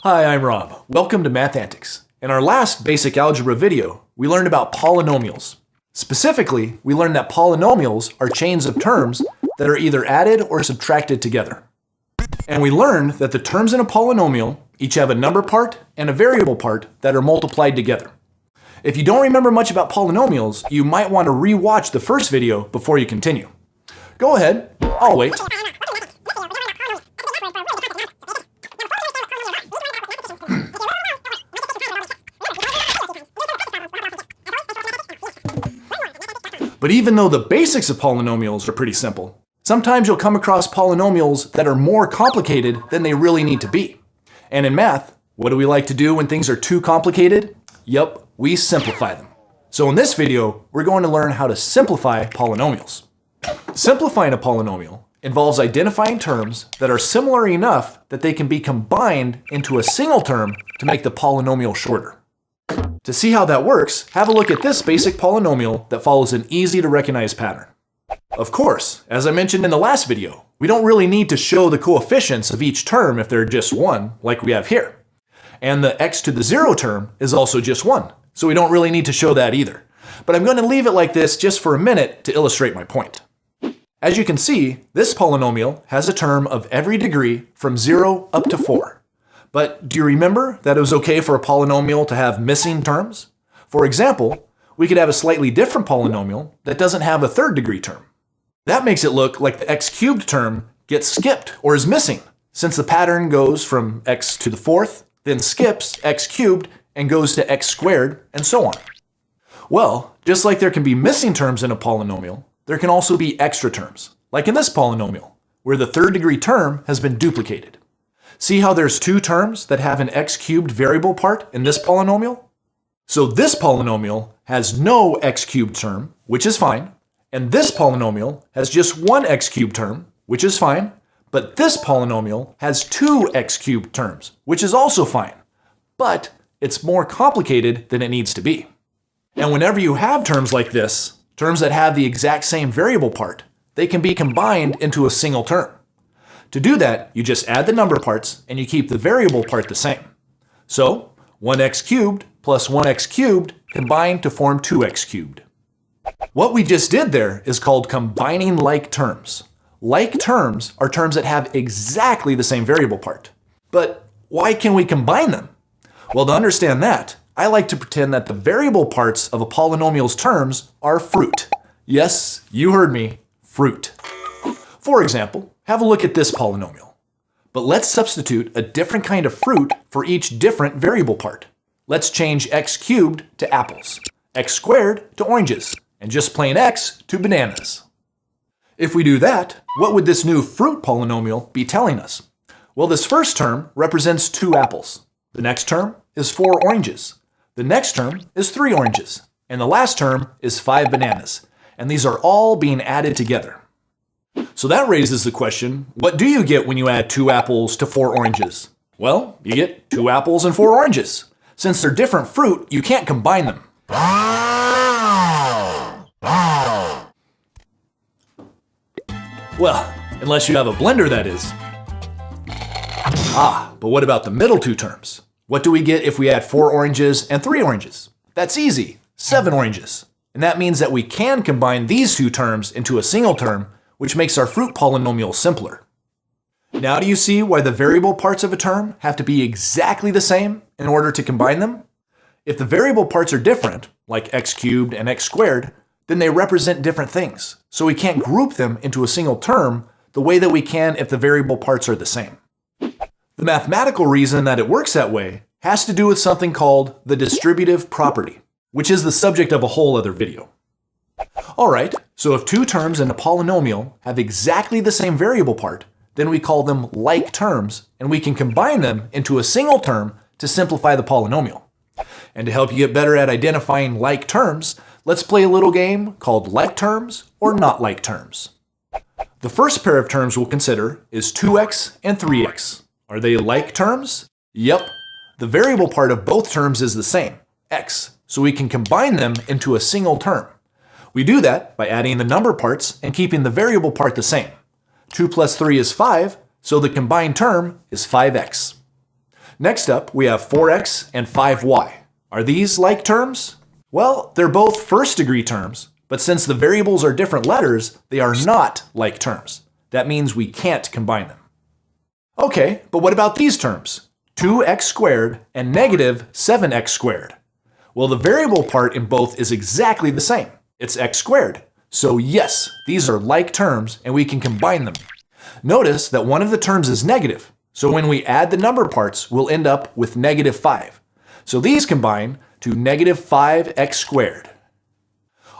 Hi, I'm Rob. Welcome to Math Antics. In our last basic algebra video, we learned about polynomials. Specifically, we learned that polynomials are chains of terms that are either added or subtracted together. And we learned that the terms in a polynomial each have a number part and a variable part that are multiplied together. If you don't remember much about polynomials, you might want to re-watch the first video before you continue. Go ahead, I'll wait. But even though the basics of polynomials are pretty simple, sometimes you'll come across polynomials that are more complicated than they really need to be. And in math, what do we like to do when things are too complicated? Yup, we simplify them. So in this video, we're going to learn how to simplify polynomials. Simplifying a polynomial involves identifying terms that are similar enough that they can be combined into a single term to make the polynomial shorter. To see how that works, have a look at this basic polynomial that follows an easy to recognize pattern. Of course, as I mentioned in the last video, we don't really need to show the coefficients of each term if they're just 1, like we have here. And the x to the 0 term is also just 1, so we don't really need to show that either. But I'm going to leave it like this just for a minute to illustrate my point. As you can see, this polynomial has a term of every degree from 0 up to 4. But do you remember that it was okay for a polynomial to have missing terms? For example, we could have a slightly different polynomial that doesn't have a third degree term. That makes it look like the x cubed term gets skipped or is missing, since the pattern goes from x to the fourth, then skips x cubed and goes to x squared, and so on. Well, just like there can be missing terms in a polynomial, there can also be extra terms, like in this polynomial, where the third degree term has been duplicated. See how there's two terms that have an x cubed variable part in this polynomial? So this polynomial has no x cubed term, which is fine, and this polynomial has just one x cubed term, which is fine, but this polynomial has two x cubed terms, which is also fine, but it's more complicated than it needs to be. And whenever you have terms like this, terms that have the exact same variable part, they can be combined into a single term. To do that, you just add the number parts and you keep the variable part the same. So 1x cubed plus 1x cubed combine to form 2x cubed. What we just did there is called combining like terms. Like terms are terms that have exactly the same variable part. But why can we combine them? Well, to understand that, I like to pretend that the variable parts of a polynomial's terms are fruit. Yes, you heard me, fruit. For example, have a look at this polynomial. But let's substitute a different kind of fruit for each different variable part. Let's change x cubed to apples, x squared to oranges, and just plain x to bananas. If we do that, what would this new fruit polynomial be telling us? Well, this first term represents 2 apples. The next term is 4 oranges. The next term is 3 oranges. And the last term is 5 bananas. And these are all being added together. So that raises the question, what do you get when you add 2 apples to 4 oranges? Well, you get 2 apples and 4 oranges. Since they're different fruit, you can't combine them. Well, unless you have a blender, that is. But what about the middle 2 terms? What do we get if we add 4 oranges and 3 oranges? That's easy, 7 oranges. And that means that we can combine these 2 terms into a single term, which makes our fruit polynomial simpler. Now do you see why the variable parts of a term have to be exactly the same in order to combine them? If the variable parts are different, like x cubed and x squared, then they represent different things, so we can't group them into a single term the way that we can if the variable parts are the same. The mathematical reason that it works that way has to do with something called the distributive property, which is the subject of a whole other video. Alright, so if 2 terms in a polynomial have exactly the same variable part, then we call them like terms, and we can combine them into a single term to simplify the polynomial. And to help you get better at identifying like terms, let's play a little game called like terms or not like terms. The first pair of terms we'll consider is 2x and 3x. Are they like terms? Yep. The variable part of both terms is the same, x, so we can combine them into a single term. We do that by adding the number parts and keeping the variable part the same. 2 plus 3 is 5, so the combined term is 5x. Next up, we have 4x and 5y. Are these like terms? Well, they're both first-degree terms, but since the variables are different letters, they are not like terms. That means we can't combine them. Okay, but what about these terms? 2x squared and negative 7x squared. Well, the variable part in both is exactly the same. It's x squared. So yes, these are like terms and we can combine them. Notice that one of the terms is negative. So when we add the number parts, we'll end up with negative 5. So these combine to negative 5x squared.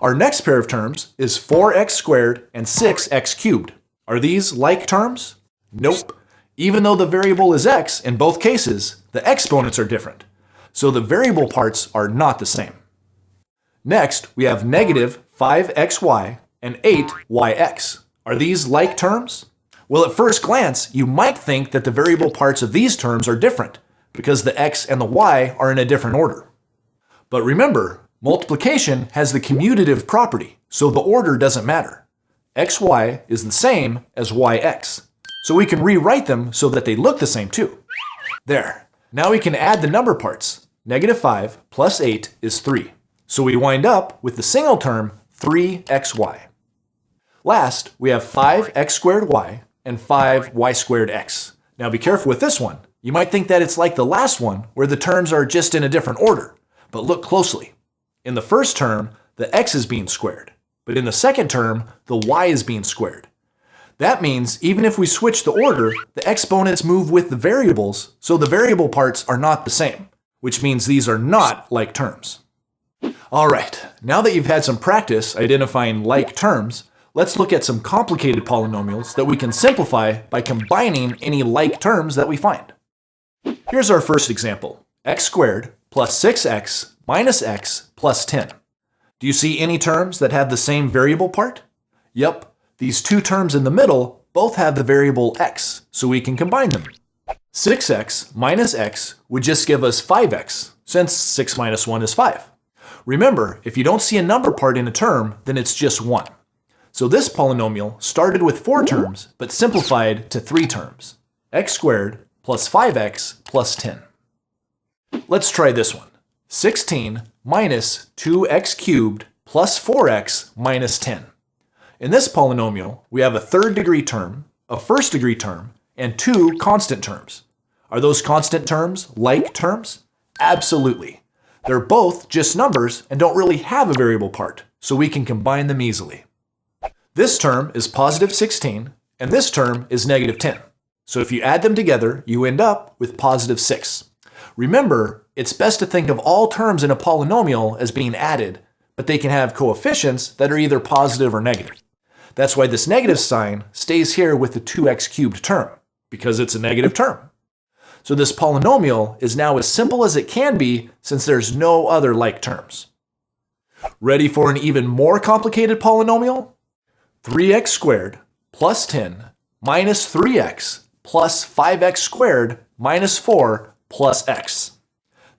Our next pair of terms is 4x squared and 6x cubed. Are these like terms? Nope. Even though the variable is x in both cases, the exponents are different. So the variable parts are not the same. Next, we have negative 5xy and 8yx. Are these like terms? Well, at first glance, you might think that the variable parts of these terms are different because the x and the y are in a different order. But remember, multiplication has the commutative property, so the order doesn't matter. xy is the same as yx, so we can rewrite them so that they look the same too. There. Now we can add the number parts. Negative 5 plus 8 is 3. So we wind up with the single term 3xy. Last, we have 5x squared y and 5y squared x. Now be careful with this one. You might think that it's like the last one where the terms are just in a different order. But look closely. In the first term, the x is being squared. But in the second term, the y is being squared. That means even if we switch the order, the exponents move with the variables, so the variable parts are not the same, which means these are not like terms. All right, now that you've had some practice identifying like terms, let's look at some complicated polynomials that we can simplify by combining any like terms that we find. Here's our first example, x squared plus 6x minus x plus 10. Do you see any terms that have the same variable part? Yep. These two terms in the middle both have the variable x, so we can combine them. 6x minus x would just give us 5x, since 6 minus 1 is 5. Remember, if you don't see a number part in a term, then it's just 1. So this polynomial started with 4 terms, but simplified to 3 terms. X squared plus 5x plus 10. Let's try this one. 16 minus 2x cubed plus 4x minus 10. In this polynomial, we have a third-degree term, a first-degree term, and 2 constant terms. Are those constant terms like terms? Absolutely. They're both just numbers and don't really have a variable part, so we can combine them easily. This term is positive 16, and this term is negative 10. So if you add them together, you end up with positive 6. Remember, it's best to think of all terms in a polynomial as being added, but they can have coefficients that are either positive or negative. That's why this negative sign stays here with the 2x cubed term, because it's a negative term. So this polynomial is now as simple as it can be since there's no other like terms. Ready for an even more complicated polynomial? 3x squared plus 10 minus 3x plus 5x squared minus 4 plus x.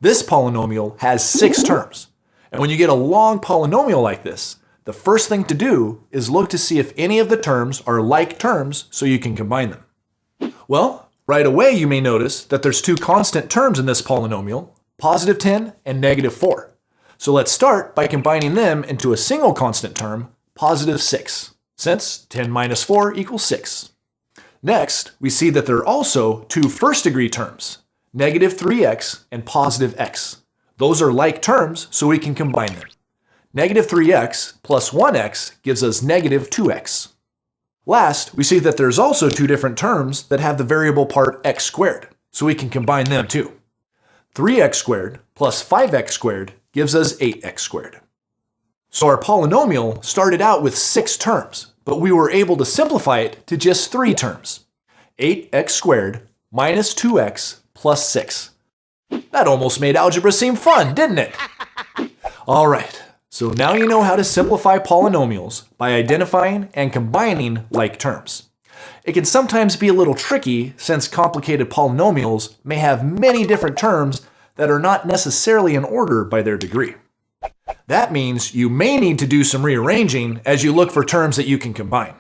This polynomial has 6 terms. And when you get a long polynomial like this, the first thing to do is look to see if any of the terms are like terms so you can combine them. Well, right away you may notice that there's 2 constant terms in this polynomial, positive 10 and negative 4. So let's start by combining them into a single constant term, positive 6, since 10 minus 4 equals 6. Next, we see that there are also 2 first-degree terms, negative 3x and positive x. Those are like terms, so we can combine them. Negative 3x plus 1x gives us negative 2x. Last, we see that there's also 2 different terms that have the variable part x squared, so we can combine them too. 3x squared plus 5x squared gives us 8x squared. So our polynomial started out with 6 terms, but we were able to simplify it to just 3 terms. 8x squared minus 2x plus 6. That almost made algebra seem fun, didn't it? All right. So now you know how to simplify polynomials by identifying and combining like terms. It can sometimes be a little tricky since complicated polynomials may have many different terms that are not necessarily in order by their degree. That means you may need to do some rearranging as you look for terms that you can combine.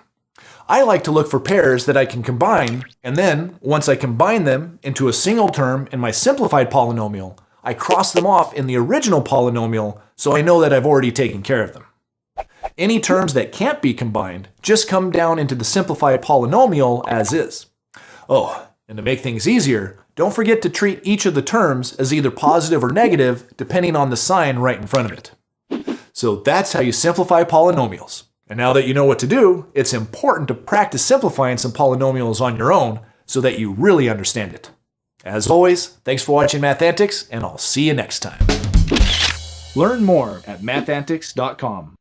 I like to look for pairs that I can combine, and then, once I combine them into a single term in my simplified polynomial, I cross them off in the original polynomial so I know that I've already taken care of them. Any terms that can't be combined just come down into the simplified polynomial as is. Oh, and to make things easier, don't forget to treat each of the terms as either positive or negative depending on the sign right in front of it. So that's how you simplify polynomials. And now that you know what to do, it's important to practice simplifying some polynomials on your own so that you really understand it. As always, thanks for watching Mathantics, and I'll see you next time. Learn more at mathantics.com.